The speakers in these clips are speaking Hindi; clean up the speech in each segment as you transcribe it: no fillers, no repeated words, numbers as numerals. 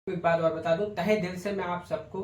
एक बात और बता दूं, तहे दिल से मैं आप सबको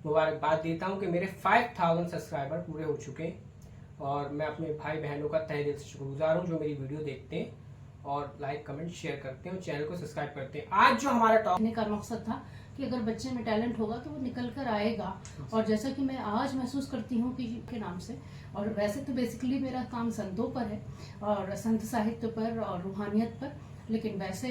मुबारकबाद देता हूं कि मेरे 5000 सब्सक्राइबर पूरे हो चुके हैं और मैं अपने भाई बहनों का तहे दिल से शुक्रगुजार हूं जो मेरी वीडियो देखते हैं और लाइक कमेंट शेयर करते हैं और चैनल को सब्सक्राइब करते हैं। आज जो हमारा टॉपिक का मकसद था कि अगर बच्चे में टैलेंट होगा तो वो निकल कर आएगा, और जैसा कि मैं आज महसूस करती हूँ कि के नाम से, और वैसे तो बेसिकली मेरा काम संतों पर है और संत साहित्य पर और रूहानियत पर, लेकिन वैसे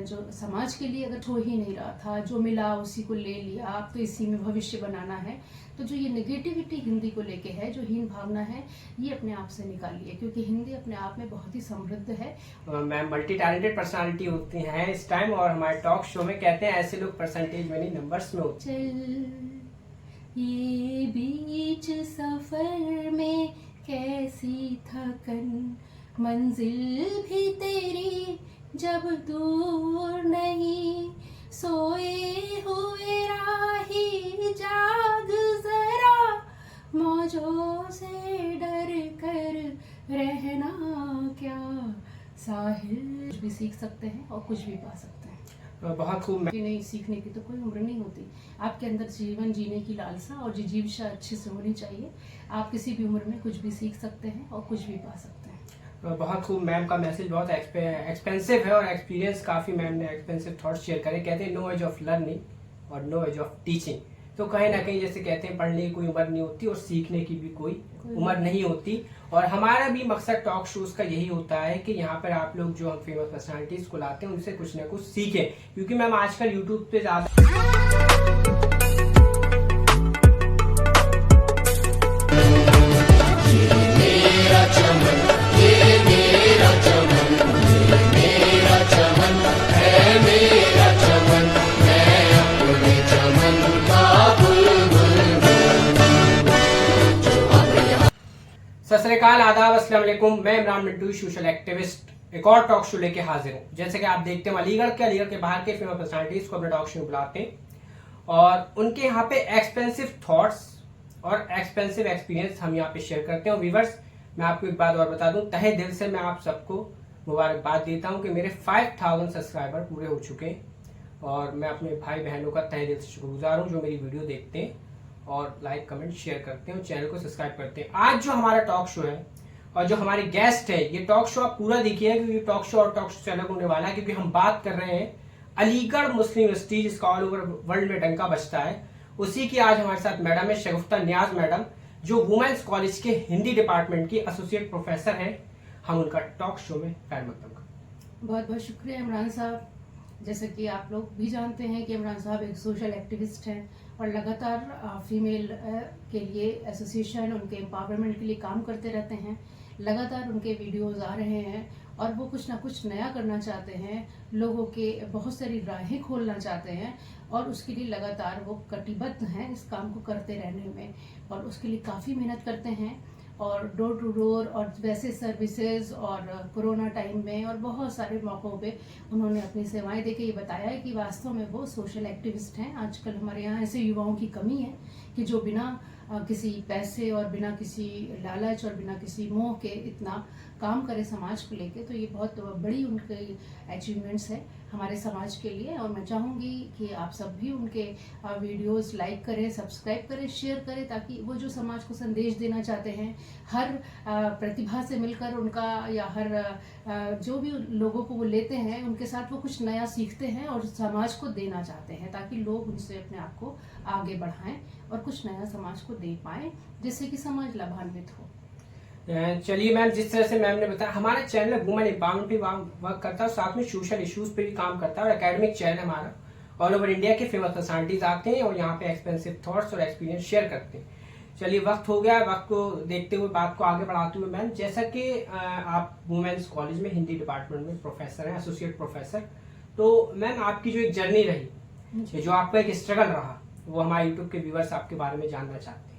जो समाज के लिए अगर हो ही नहीं रहा था, जो मिला उसी को ले लिया, अब तो इसी में भविष्य बनाना है। तो जो ये नेगेटिविटी हिंदी को लेके है, जो हीन भावना है, ये अपने आप से निकालिए, क्योंकि हिंदी अपने आप में बहुत ही समृद्ध है। मैम मल्टी टैलेंटेड पर्सनालिटी होती हैं इस टाइम, और हमारे टॉक शो में कहते हैं ऐसे लोग परसेंटेज में नहीं नंबर्स में होते हैं। चल ये बीच सफर में कैसी थकन, मंजिल भी तेरी जब दूर नहीं, सोए हुए राही जाग जरा, मौजों से डर कर रहना क्या, साहिल। कुछ भी सीख सकते हैं और कुछ भी पा सकते हैं। बहुत खूब। नहीं, सीखने की तो कोई उम्र नहीं होती। आपके अंदर जीवन जीने की लालसा और जिजीविषा अच्छे से होनी चाहिए। आप किसी भी उम्र में कुछ भी सीख सकते हैं और कुछ भी पा सकते हैं। बहुत खूब। मैम का मैसेज बहुत एक्सपेंसिव है और एक्सपीरियंस काफ़ी मैम ने एक्सपेंसिव थॉट्स शेयर करे। कहते हैं नो एज ऑफ लर्निंग और नो एज ऑफ टीचिंग। तो कहीं ना कहीं जैसे कहते हैं पढ़ने की कोई उम्र नहीं होती और सीखने की भी कोई उम्र नहीं होती। और हमारा भी मकसद टॉक शोज का यही होता है कि यहाँ पर आप लोग जो हम फेमस पर्सनालिटीज को लाते हैं उनसे कुछ ना कुछ सीखें, क्योंकि मैम आजकल यूट्यूब पे ज़्यादा सत श्री अकाल, आदाब, अस्सलाम वालेकुम। मैं इमरान मिंटू, सोशल एक्टिविस्ट, एक और टॉक शो लेके हाजिर हूँ। जैसे कि आप देखते हैं अलीगढ़ के बाहर के फेमस पर्सनालिटीज को अपने टॉक शो में बुलाते हैं और उनके यहाँ पे एक्सपेंसिव थॉट्स और एक्सपेंसिव एक्सपीरियंस हम यहाँ पे शेयर करते हैं। और व्यूअर्स, मैं आपको एक बात और बता दूं, तहे दिल से मैं आप सबको मुबारकबाद देता हूँ कि मेरे 5000 सब्सक्राइबर पूरे हो चुके हैं और मैं अपने भाई बहनों का तहे दिल से शुक्रगुजार हूँ जो मेरी वीडियो देखते हैं और लाइक कमेंट शेयर करते हैं और चैनल को सब्सक्राइब करते हैं। आज जो हमारा टॉक शो है और जो हमारे गेस्ट है, ये टॉक शो आप पूरा देखिए, क्योंकि टॉक शो और टॉक शो से अलग होने वाला है, क्योंकि हम बात कर रहे हैं अलीगढ़ मुस्लिम यूनिवर्सिटी, जिसका ऑल ओवर वर्ल्ड में डंका बजता है। उसी की आज हमारे साथ मैडम है शगुफ्ता नियाज मैडम, जो वुमेन्स कॉलेज के हिंदी डिपार्टमेंट की एसोसिएट प्रोफेसर है। हम उनका टॉक शो में खैर मकदम करते। बहुत बहुत शुक्रिया इमरान साहब। जैसे कि आप लोग भी जानते हैं कि इमरान साहब एक सोशल एक्टिविस्ट हैं और लगातार फीमेल के लिए एसोसिएशन, उनके एम्पावरमेंट के लिए काम करते रहते हैं। लगातार उनके वीडियोस आ रहे हैं और वो कुछ ना कुछ नया करना चाहते हैं, लोगों के बहुत सारी राहें खोलना चाहते हैं और उसके लिए लगातार वो कटिबद्ध हैं इस काम को करते रहने में, और उसके लिए काफ़ी मेहनत करते हैं और डोर टू डोर और वैसे सर्विसेज और कोरोना टाइम में और बहुत सारे मौक़ों पे उन्होंने अपनी सेवाएं देके ये बताया है कि वास्तव में वो सोशल एक्टिविस्ट हैं। आजकल हमारे यहाँ ऐसे युवाओं की कमी है कि जो बिना किसी पैसे और बिना किसी लालच और बिना किसी मोह के इतना काम करे समाज को लेके, तो ये बहुत बड़ी उनकी अचीवमेंट्स है हमारे समाज के लिए। और मैं चाहूँगी कि आप सब भी उनके वीडियोस लाइक करें, सब्सक्राइब करें, शेयर करें, ताकि वो जो समाज को संदेश देना चाहते हैं, हर प्रतिभा से मिलकर उनका, या हर जो भी लोगों को वो लेते हैं उनके साथ वो कुछ नया सीखते हैं और समाज को देना चाहते हैं, ताकि लोग उनसे अपने आप को आगे बढ़ाएं और कुछ नया समाज को दे पाएं, जिससे कि समाज लाभान्वित हो। चलिए मैम, जिस तरह से मैम ने बताया, हमारा चैनल वुमेन एम्पावरमेंट पे वर्क करता है, साथ में सोशल इश्यूज पे भी काम करता है और एकेडमिक चैनल हमारा ऑल ओवर इंडिया के फेमस पर्सनालिटीज आते हैं और यहाँ पे एक्सपेंसिव थॉट्स और एक्सपीरियंस शेयर करते हैं। चलिए, वक्त हो गया, वक्त को देखते हुए बात को आगे बढ़ाते हुए मैम, जैसा कि आप वुमेन्स कॉलेज में हिंदी डिपार्टमेंट में प्रोफेसर हैं, एसोसिएट प्रोफेसर, तो मैम आपकी जो एक जर्नी रही, जो आपका एक स्ट्रगल रहा, वो हमारे यूट्यूब के व्यूअर्स आपके बारे में जानना चाहते हैं।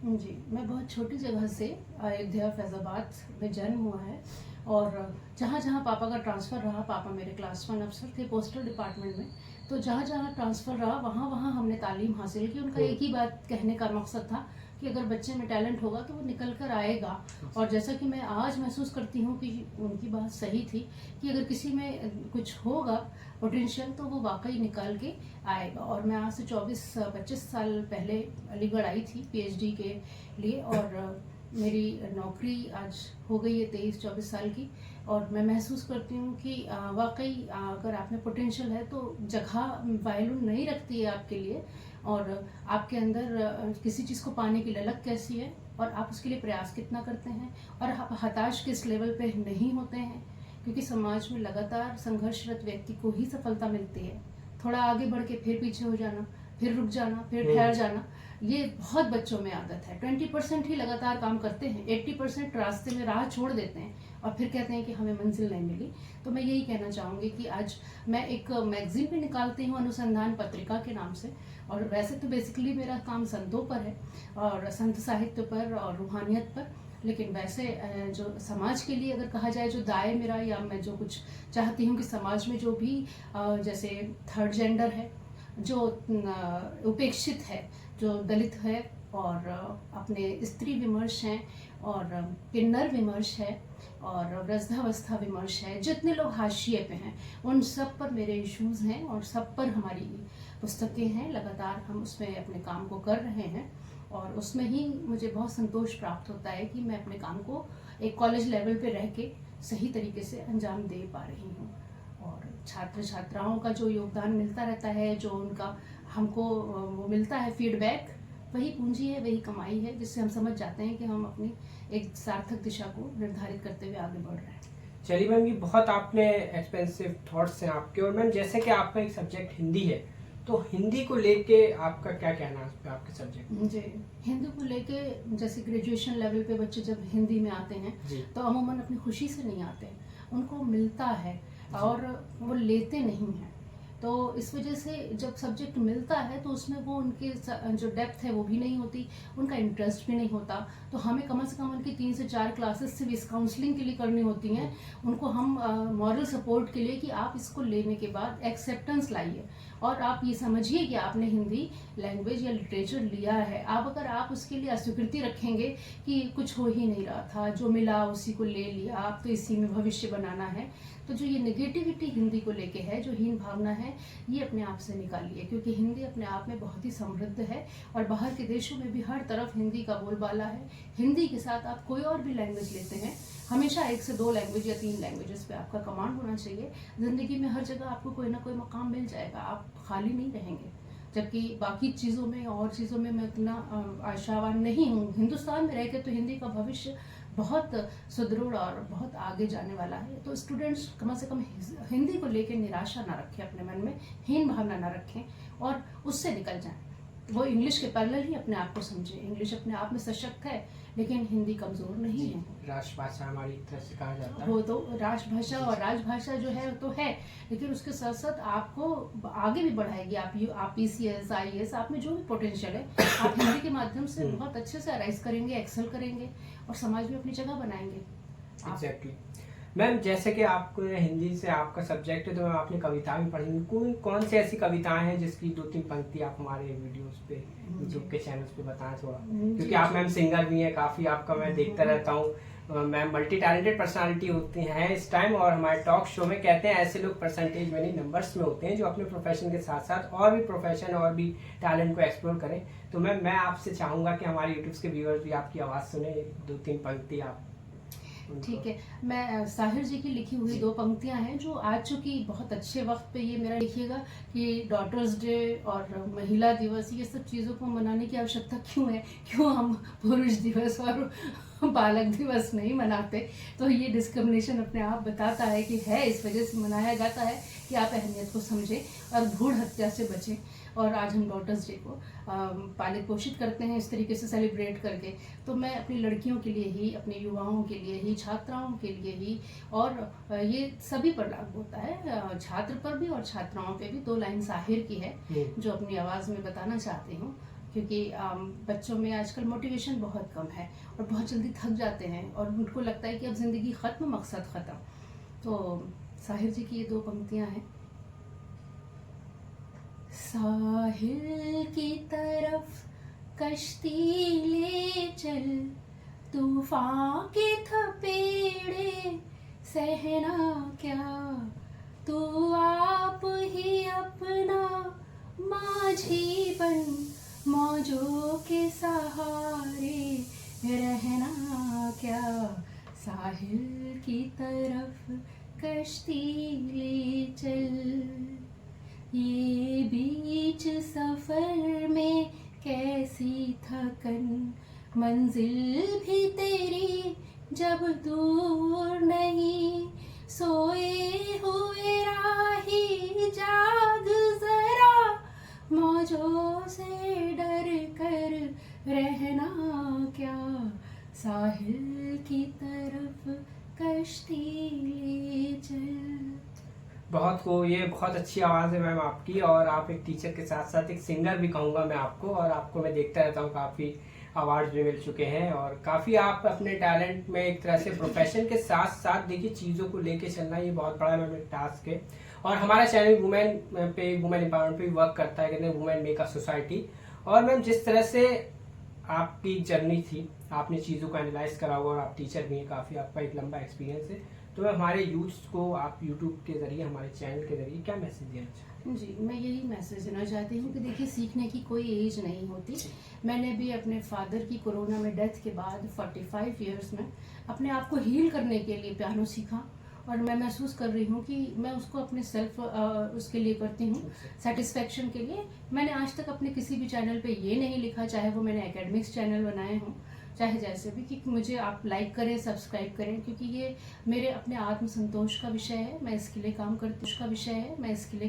जी, मैं बहुत छोटी जगह से अयोध्या फैजाबाद में जन्म हुआ है और जहाँ जहाँ पापा का ट्रांसफ़र रहा, पापा मेरे क्लास 1 अफसर थे पोस्टल डिपार्टमेंट में, तो जहाँ जहाँ ट्रांसफ़र रहा वहाँ वहाँ हमने तालीम हासिल की। उनका एक ही बात कहने का मकसद था कि अगर बच्चे में टैलेंट होगा तो वो निकल कर आएगा। और जैसा कि मैं आज महसूस करती हूँ कि उनकी बात सही थी कि अगर किसी में कुछ होगा पोटेंशियल तो वो वाकई निकल के आएगा। और मैं आज से 24-25 साल पहले अलीगढ़ आई थी पीएचडी के लिए, और मेरी नौकरी आज हो गई है 23-24 साल की। और मैं महसूस करती हूँ कि वाकई अगर आप में पोटेंशियल है तो जगह वैल्यू नहीं रखती है आपके लिए, और आपके अंदर किसी चीज़ को पाने की ललक कैसी है और आप उसके लिए प्रयास कितना करते हैं, और आप हताश किस लेवल पे नहीं होते हैं। क्योंकि समाज में लगातार संघर्षरत व्यक्ति को ही सफलता मिलती है। थोड़ा आगे बढ़ के फिर पीछे हो जाना, फिर रुक जाना, फिर ठहर जाना, ये बहुत बच्चों में आदत है। 20% ही लगातार काम करते हैं, 80% रास्ते में राह छोड़ देते हैं और फिर कहते हैं कि हमें मंजिल नहीं मिली। तो मैं यही कहना चाहूँगी कि आज मैं एक मैगजीन भी निकालती हूँ अनुसंधान पत्रिका के नाम से, और वैसे तो बेसिकली मेरा काम संतों पर है और संत साहित्य पर और रूहानियत पर, लेकिन वैसे जो समाज के लिए अगर कहा जाए जो दाय मेरा, या मैं जो कुछ चाहती हूँ कि समाज में जो भी जैसे थर्ड जेंडर है, जो उपेक्षित है, जो दलित है, और अपने स्त्री विमर्श हैं, और किन्नर विमर्श है, और वृद्धावस्था विमर्श है, जितने लोग हाशिए पे हैं उन सब पर मेरे इश्यूज हैं और सब पर हमारी पुस्तकें हैं। लगातार हम उसमें अपने काम को कर रहे हैं और उसमें ही मुझे बहुत संतोष प्राप्त होता है कि मैं अपने काम को एक कॉलेज लेवल पे रह के सही तरीके से अंजाम दे पा रही हूँ। और छात्र छात्राओं का जो योगदान मिलता रहता है, जो उनका हमको वो मिलता है फीडबैक, वही पूंजी है, वही कमाई है, जिससे हम समझ जाते हैं कि हम अपनी एक सार्थक दिशा को निर्धारित करते हुए आगे बढ़ रहे हैं। चलिए मैम, ये बहुत आपने एक्सपेंसिव थॉट्स हैं आपके। और मैम जैसे कि आपका एक सब्जेक्ट हिंदी है, तो हिंदी को लेके आपका क्या कहना है उस पर, आपके सब्जेक्ट? जी, हिंदी को लेके जैसे ग्रेजुएशन लेवल पे बच्चे जब हिंदी में आते हैं तो अमूमन अपनी खुशी से नहीं आते, उनको मिलता है और वो लेते नहीं हैं। तो इस वजह से जब सब्जेक्ट मिलता है तो उसमें वो उनके जो डेप्थ है वो भी नहीं होती, उनका इंटरेस्ट भी नहीं होता। तो हमें कम से कम उनकी 3 से 4 क्लासेस सिर्फ इस काउंसलिंग के लिए करनी होती हैं, उनको हम मॉरल सपोर्ट के लिए कि आप इसको लेने के बाद एक्सेप्टेंस लाइए और आप ये समझिए कि आपने हिंदी लैंग्वेज या लिटरेचर लिया है। आप अगर आप उसके लिए अस्वीकृति रखेंगे कि कुछ हो ही नहीं रहा था, जो मिला उसी को ले लिया, आप तो इसी में भविष्य बनाना है, तो जो ये नेगेटिविटी हिंदी को लेके है, जो हीन भावना है, ये अपने आप से निकालिए। क्योंकि हिंदी अपने आप में बहुत ही समृद्ध है और बाहर के देशों में भी हर तरफ हिंदी का बोलबाला है। हिंदी के साथ आप कोई और भी लैंग्वेज लेते हैं, हमेशा 1 से 2 लैंग्वेज या 3 लैंग्वेजेस पे आपका कमांड होना चाहिए। ज़िंदगी में हर जगह आपको कोई ना कोई मकाम मिल जाएगा, आप खाली नहीं रहेंगे। जबकि बाकी चीज़ों में और चीज़ों में मैं उतना आशावान नहीं हूँ। हिंदुस्तान में रह के तो हिंदी का भविष्य बहुत सुदृढ़ और बहुत आगे जाने वाला है। तो स्टूडेंट्स कम से कम हिंदी को लेकर निराशा ना रखें, अपने मन में हीन भावना ना रखें और उससे निकल जाएं। वो इंग्लिश के पैरेलल ही अपने आप को समझे। इंग्लिश अपने आप में सशक्त है लेकिन हिंदी कमजोर नहीं है। राष्ट्रभाषा हमारी एक तरह से कहा जाता है। वो तो राष्ट्रभाषा और राजभाषा जो है तो है, लेकिन उसके साथ साथ आपको आगे भी बढ़ाएगी। आप PCS IAS, आप में जो भी पोटेंशियल है आप हिंदी के माध्यम से बहुत अच्छे से अराइज करेंगे, एक्सेल करेंगे और समाज में अपनी जगह बनाएंगे। एग्जैक्टली मैम, जैसे कि आपको हिंदी से आपका सब्जेक्ट है तो मैम आपने कविता भी पढ़ी, कौन सी ऐसी कविताएं हैं जिसकी 2-3 पंक्ति आप हमारे वीडियोस पे यूट्यूब के चैनल्स पे बताएं थोड़ा, क्योंकि आप मैम सिंगर भी हैं, काफ़ी आपका मैं देखता रहता हूँ। मैम मल्टी टैलेंटेड पर्सनालिटी होती हैं इस टाइम, और हमारे टॉक शो में कहते हैं ऐसे लोग परसेंटेज में नहीं नंबर्स में होते हैं जो अपने प्रोफेशन के साथ साथ और भी प्रोफेशन और भी टैलेंट को एक्सप्लोर करें। तो मैम मैं आपसे चाहूँगा कि हमारे यूट्यूब के व्यूअर्स भी आपकी आवाज़ सुने, 2-3 पंक्ति आप। ठीक है, मैं साहिर जी की लिखी हुई 2 पंक्तियां हैं जो आज चूंकि बहुत अच्छे वक्त पे ये मेरा लिखिएगा कि डॉटर्स डे और महिला दिवस, ये सब चीज़ों को मनाने की आवश्यकता क्यों है, क्यों हम पुरुष दिवस और बालक दिवस नहीं मनाते। तो ये डिस्क्रिमिनेशन अपने आप बताता है कि है इस वजह से मनाया जाता है कि आप अहमियत को समझें और भ्रूण हत्या से बचें। और आज हम डॉटर्स डे को पालित पोषित करते हैं इस तरीके से सेलिब्रेट करके। तो मैं अपनी लड़कियों के लिए ही, अपने युवाओं के लिए ही, छात्राओं के लिए ही, और ये सभी पर लागू होता है, छात्र पर भी और छात्राओं पे भी। 2 लाइन साहिर की है जो अपनी आवाज़ में बताना चाहती हूँ, क्योंकि बच्चों में आजकल मोटिवेशन बहुत कम है और बहुत जल्दी थक जाते हैं और उनको लगता है कि अब ज़िंदगी ख़त्म, मकसद ख़त्म। तो साहिर जी की ये 2 पंक्तियाँ हैं। साहिल की तरफ कश्ती ले चल, तूफान के थपेड़े सहना क्या, तू आप ही अपना माझी बन, मौजों के सहारे रहना क्या, साहिल की तरफ कश्ती ले चल। ये बीच सफर में कैसी थकन, मंजिल भी तेरी जब दूर नहीं, सोए हुए राही जाग जरा, मौजों से डर कर रहना क्या, साहिल की तरफ कश्ती ले चल। ये बहुत अच्छी आवाज़ है मैम आपकी, और आप एक टीचर के साथ साथ एक सिंगर भी कहूँगा मैं आपको, और आपको मैं देखता रहता हूँ, काफ़ी अवार्ड्स भी मिल चुके हैं, और काफ़ी आप अपने टैलेंट में एक तरह से प्रोफेशन के साथ साथ देखिए चीज़ों को लेके चलना, ये बहुत बड़ा मैम टास्क है। और हमारा चैनल वुमेन एम्पावरमेंट पे भी वर्क करता है, कहते हैं वुमेन मेक अ सोसाइटी। और मैम जिस तरह से आपकी जर्नी थी, आपने चीज़ों को एनालाइज करा होगा, और आप टीचर भी हैं, काफ़ी आपका एक लंबा एक्सपीरियंस है, तो मैं हमारे यूथ्स को आप यूट्यूब के ज़रिए, हमारे चैनल के ज़रिए क्या मैसेज देना चाहते हैं? जी, मैं यही मैसेज देना चाहती हूँ कि देखिए सीखने की कोई एज नहीं होती। मैंने भी अपने फादर की कोरोना में डेथ के बाद 45 इयर्स में अपने आप को हील करने के लिए पियानो सीखा, और मैं महसूस कर रही हूँ कि मैं उसको अपने सेल्फ उसके लिए करती हूँ, सेटिस्फेक्शन के लिए। मैंने आज तक अपने किसी भी चैनल पे ये नहीं लिखा, चाहे वो मैंने एकेडमिक्स चैनल बनाए हों, चाहे जैसे भी, कि मुझे आप लाइक करें, सब्सक्राइब करें, क्योंकि ये मेरे अपने आत्म संतोष का विषय है, मैं इसके लिए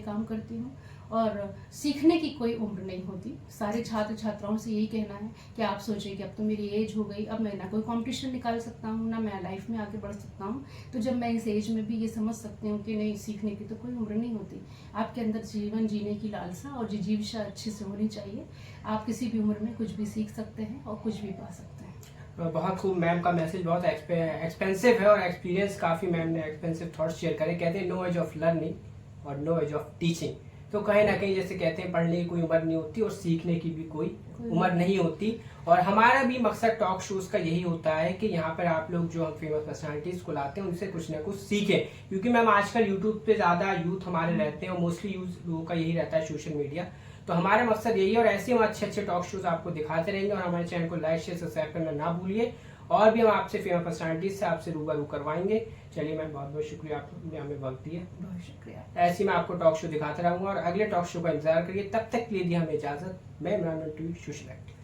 काम करती हूँ। और सीखने की कोई उम्र नहीं होती। सारे छात्र छात्राओं से यही कहना है कि आप सोचें कि अब तो मेरी एज हो गई, अब मैं ना कोई कंपटीशन निकाल सकता हूँ, ना मैं लाइफ में आगे बढ़ सकता हूँ, तो जब मैं इस एज में भी ये समझ सकती हूँ कि नहीं, सीखने की तो कोई उम्र नहीं होती। आपके अंदर जीवन जीने की लालसा और जिजीविषा अच्छे से होनी चाहिए। आप किसी भी उम्र में कुछ भी सीख सकते हैं और कुछ भी पा सकते हैं। बहुत खूब, मैम का मैसेज बहुत एक्सपेंसिव है, और एक्सपीरियंस काफ़ी मैम ने एक्सपेंसिव थॉट्स शेयर करे। कहते हैं नो एज ऑफ लर्निंग और नो एज ऑफ टीचिंग, तो कहीं ना कहीं जैसे कहते हैं पढ़ने की कोई उम्र नहीं होती और सीखने की भी कोई उम्र नहीं होती। और हमारा भी मकसद टॉक शोज का यही होता है कि यहाँ पर आप लोग जो हम फेमस पर्सनालिटीज को लाते हैं उनसे कुछ ना कुछ सीखें, क्योंकि मैम आजकल यूट्यूब पे ज़्यादा यूथ हमारे रहते हैं, और मोस्टली यूथ लोगों का यही रहता है सोशल मीडिया। तो हमारा मकसद यही है, और ऐसे हम अच्छे अच्छे टॉक शोज आपको दिखाते रहेंगे। और हमारे चैनल को लाइक शेयर सब्सक्राइब करना ना भूलिए, और भी हम आपसे फेमस पर्सनालिटीज से आपसे रूबरू करवाएंगे। चलिए मैम, बहुत बहुत शुक्रिया, आपने हमें वक्त दिया। बहुत शुक्रिया। ऐसे मैं आपको टॉक शो दिखाता रहूंगा, और अगले टॉक शो का इंतजार करिए। तब तक के लिए दी हमें इजाजत। मैं इमरान मंटू, सोशल एक्टिविस्ट।